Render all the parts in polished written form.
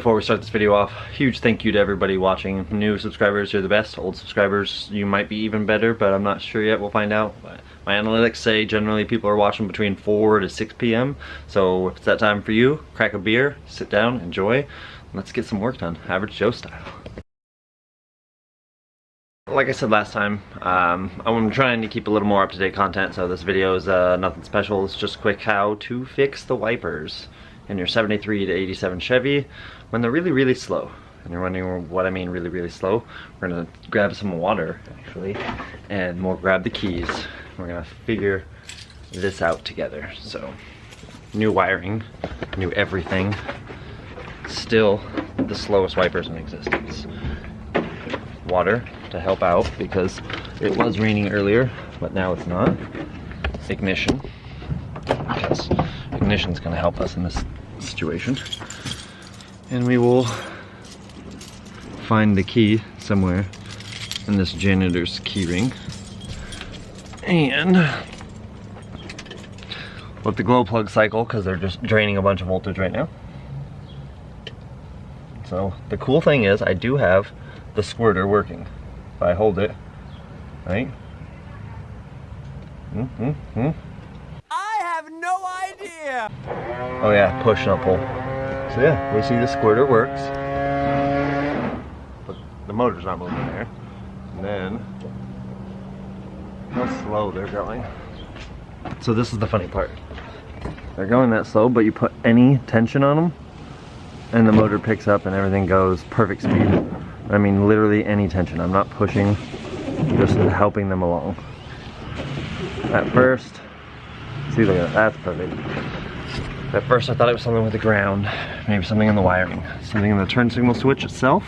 Before we start this video off, huge thank you to everybody watching. New subscribers, you're the best. Old subscribers, you might be even better, but I'm not sure yet. We'll find out. But my analytics say generally people are watching between 4 to 6 p.m. So if it's that time for you, crack a beer, sit down, enjoy. And let's get some work done, Average Joe style. Like I said last time, I'm trying to keep a little more up-to-date content, so this video is nothing special. It's just quick how to fix the wipers in your 73 to 87 Chevy when they're really, really slow. And you're wondering what I mean really, really slow. We're gonna grab some water, actually, and we'll grab the keys. We're gonna figure this out together. So, new wiring, new everything. Still the slowest wipers in existence. Water to help out because it was raining earlier, but now it's not. Ignition, because ignition's gonna help us in this situation. And we will find the key somewhere in this janitor's key ring. And let the glow plug cycle because they're just draining a bunch of voltage right now. So the cool thing is I do have the squirter working. If I hold it, right? I have no idea! Oh yeah, push and pull. So yeah, we see the squirter works. But the motor's not moving there. And then, how slow they're going. So this is the funny part. They're going that slow, but you put any tension on them, and the motor picks up and everything goes perfect speed. I mean literally any tension. I'm not pushing, just helping them along. At first, see, look at that, that's perfect. At first I thought it was something with the ground, maybe something in the wiring, something in the turn signal switch itself.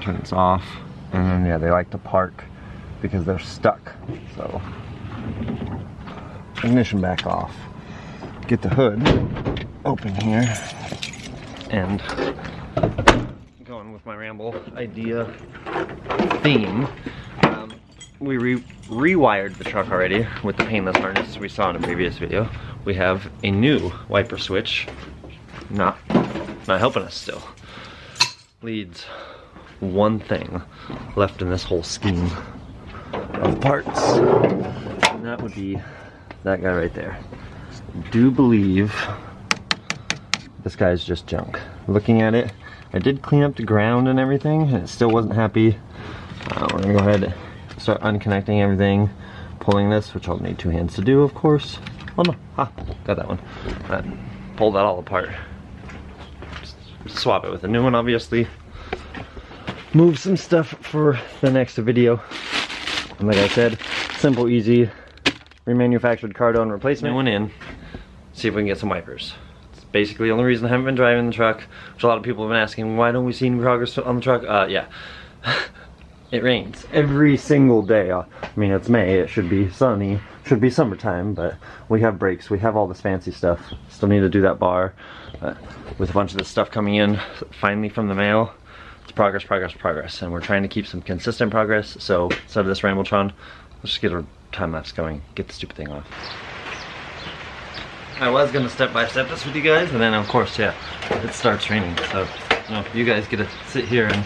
Turn this off, and then yeah, they like to park because they're stuck. So, ignition back off. Get the hood open here, and going with my ramble idea theme, we rewired the truck already with the painless harness we saw in a previous video. We have a new wiper switch, not helping us still. Leads one thing left in this whole scheme of parts, and that would be that guy right there. I do believe this guy's just junk. Looking at it, I did clean up the ground and everything, and it still wasn't happy. We're gonna go ahead and start unconnecting everything, pulling this, which I'll need 2 hands to do, of course. Oh no, got that one. Pull that all apart. Just swap it with a new one, obviously. Move some stuff for the next video. And like I said, simple, easy, remanufactured cardone replacement. New one in. See if we can get some wipers. Basically the only reason I haven't been driving the truck, which a lot of people have been asking, why don't we see any progress on the truck? Yeah, it rains every single day. I mean, it's May, it should be sunny, should be summertime, but we have brakes, we have all this fancy stuff. Still need to do that bar, with a bunch of this stuff coming in finally from the mail. It's progress, progress, progress, and we're trying to keep some consistent progress. So instead of this Rambletron, let's just get a time lapse going, get the stupid thing off. I was gonna step by step this with you guys, and then of course, yeah, it starts raining. So, you know, you guys get to sit here and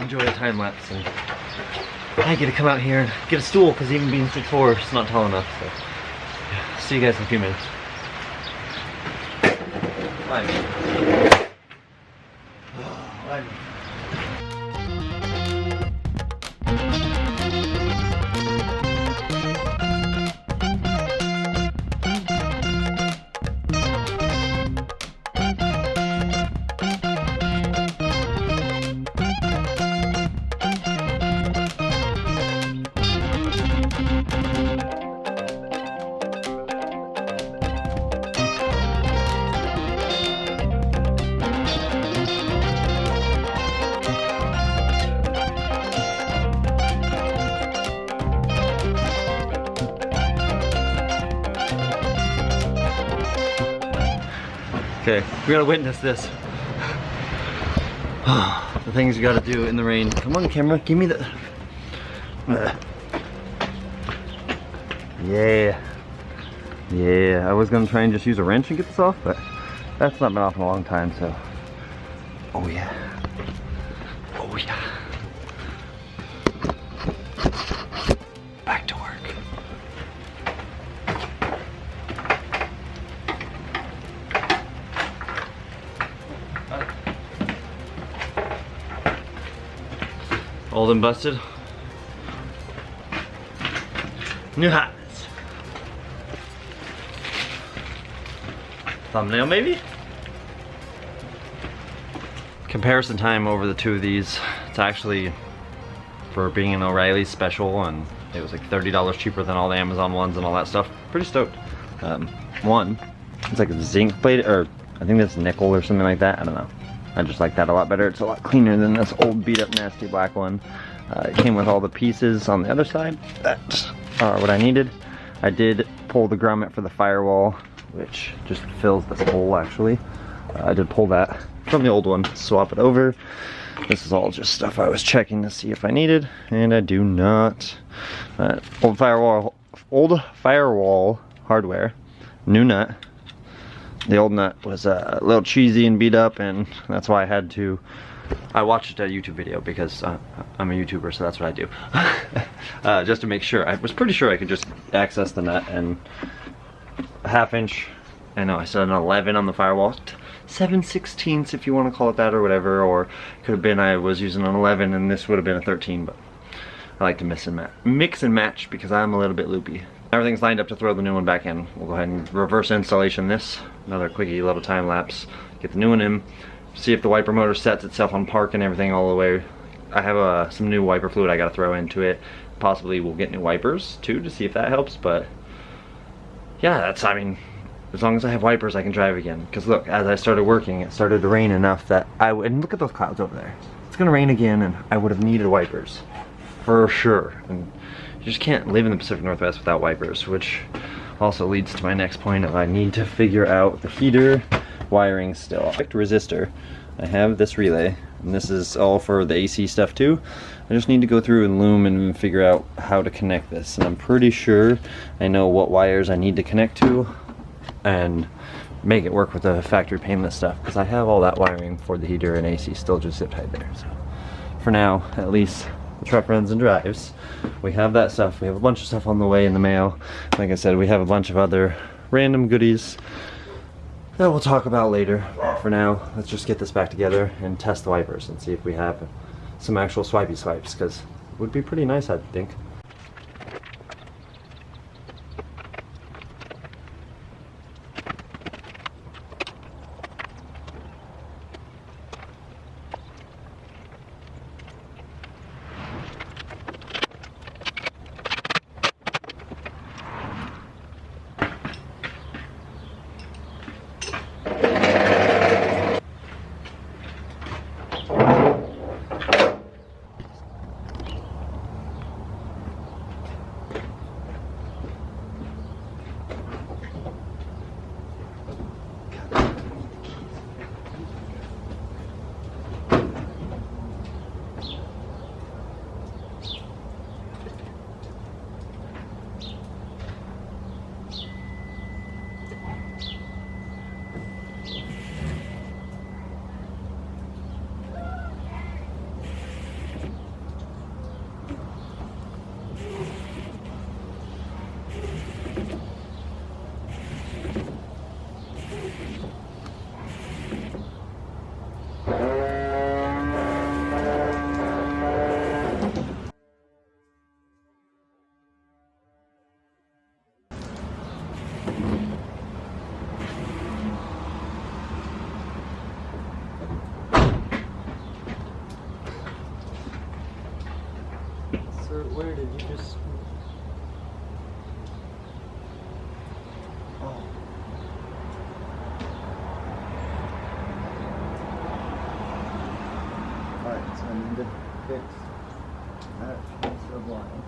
enjoy a time lapse, and I get to come out here and get a stool because even being 6'4", it's not tall enough. So, yeah, see you guys in a few minutes. Bye. Bye. Okay, we gotta witness this. The things you gotta do in the rain. Come on, camera, give me the... Yeah. Yeah, I was gonna try and just use a wrench and get this off, but that's not been off in a long time, so. Oh yeah. Oh yeah. Back to work. Old and busted. New hats. Thumbnail maybe? Comparison time over the two of these. It's actually, for being an O'Reilly's special, and it was like $30 cheaper than all the Amazon ones and all that stuff. Pretty stoked. One, it's like a zinc plate, or I think that's nickel or something like that. I don't know. I just like that a lot better. It's a lot cleaner than this old beat up nasty black one. It came with all the pieces on the other side that are what I needed. I did pull the grommet for the firewall, which just fills this hole actually. I did pull that from the old one, swap it over. This is all just stuff I was checking to see if I needed, and I do not. Old firewall hardware, new nut. The old nut was a little cheesy and beat up, and that's why I watched a YouTube video because I'm a YouTuber, so that's what I do. Just to make sure. I was pretty sure I could just access the nut, and a 1/2 inch, I know I said an 11 on the firewall, 7/16 if you want to call it that or whatever, or it could have been I was using an 11 and this would have been a 13, but I like to mix and match because I'm a little bit loopy. Everything's lined up to throw the new one back in. We'll go ahead and reverse installation this. Another quickie little time lapse. Get the new one in. See if the wiper motor sets itself on park and everything all the way. I have some new wiper fluid I gotta throw into it. Possibly we'll get new wipers too to see if that helps, but yeah, I mean, as long as I have wipers I can drive again. Because look, as I started working, it started to rain enough that and look at those clouds over there. It's gonna rain again and I would have needed wipers. For sure. And you just can't live in the Pacific Northwest without wipers, which also leads to my next point of I need to figure out the heater wiring still. Resistor. I have this relay, and this is all for the AC stuff too. I just need to go through and loom and figure out how to connect this, and I'm pretty sure I know what wires I need to connect to and make it work with the factory painless stuff, because I have all that wiring for the heater and AC still just zip tied there. So for now, at least the truck runs and drives. We have that stuff. We have a bunch of stuff on the way in the mail. Like I said, we have a bunch of other random goodies that we'll talk about later. For now, let's just get this back together and test the wipers and see if we have some actual swipey swipes, because it would be pretty nice, I think. Where did you just... Oh. Alright, so I need to fix that piece of line.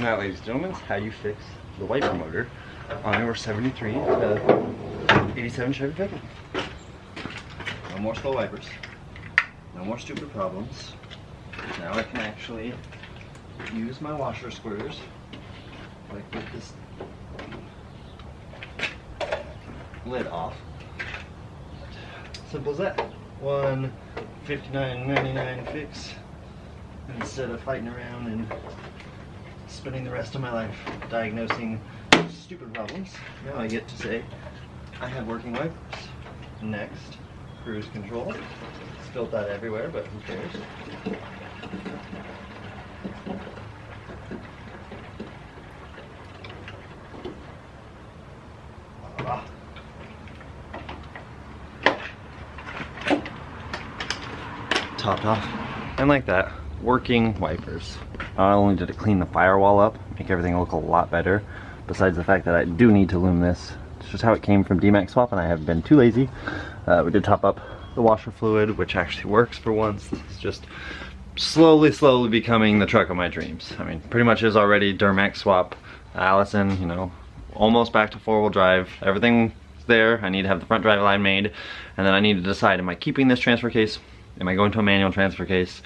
that, ladies and gentlemen, is how you fix the wiper motor on your 73 87 Chevy pickup. No more slow wipers. No more stupid problems. Now I can actually use my washer squirters, like with this lid off. Simple as that. One $59.99 fix instead of fighting around and spending the rest of my life diagnosing stupid problems. Now I get to say I have working wipers. Next, cruise control. Spilled that everywhere, but who cares? Topped off. And like that, working wipers. Not only did it clean the firewall up, make everything look a lot better, besides the fact that I do need to loom this. It's just how it came from DMAX swap, and I have been too lazy. We did top up the washer fluid, which actually works for once. It's just slowly becoming the truck of my dreams. I mean, pretty much is already DMAX swap. Allison, you know, almost back to 4-wheel drive. Everything's there. I need to have the front drive line made, and then I need to decide, am I keeping this transfer case? Am I going to a manual transfer case?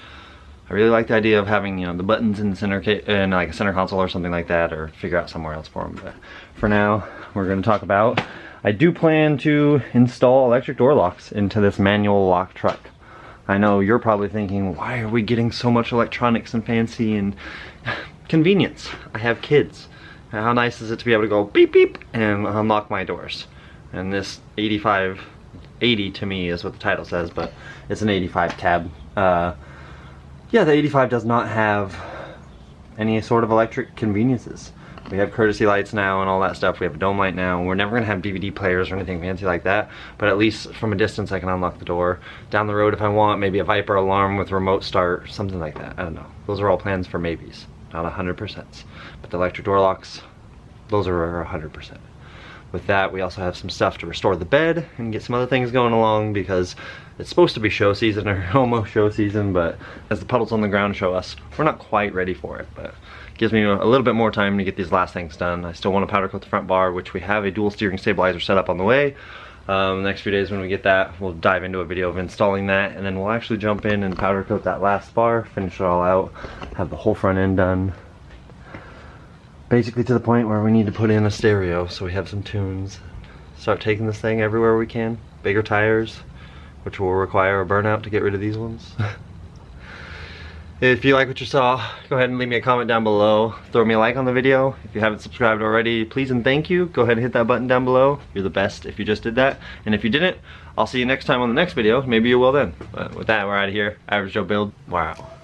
I really like the idea of having, you know, the buttons in the center in like a center console or something like that, or figure out somewhere else for them. But for now, we're going to talk about, I do plan to install electric door locks into this manual lock truck. I know you're probably thinking, why are we getting so much electronics and fancy and convenience? I have kids. How nice is it to be able to go beep beep and unlock my doors? And this 80 to me is what the title says, but it's an 85 cab. Yeah, the 85 does not have any sort of electric conveniences. We have courtesy lights now and all that stuff. We have a dome light now. We're never gonna have DVD players or anything fancy like that, but at least from a distance I can unlock the door. Down the road if I want, maybe a Viper alarm with remote start, something like that. I don't know. Those are all plans for maybes, not 100%. But the electric door locks, those are 100%. With that, we also have some stuff to restore the bed and get some other things going along, because it's supposed to be show season, or almost show season, but as the puddles on the ground show us, we're not quite ready for it. But it gives me a little bit more time to get these last things done. I still want to powder coat the front bar, which we have a dual steering stabilizer set up on the way. The next few days when we get that, we'll dive into a video of installing that, and then we'll actually jump in and powder coat that last bar, finish it all out, have the whole front end done. Basically to the point where we need to put in a stereo so we have some tunes. Start taking this thing everywhere we can. Bigger tires, which will require a burnout to get rid of these ones. If you like what you saw, go ahead and leave me a comment down below. Throw me a like on the video. If you haven't subscribed already, please and thank you. Go ahead and hit that button down below. You're the best if you just did that. And if you didn't, I'll see you next time on the next video. Maybe you will then. But with that, we're out of here. Average Joe Build, we're out.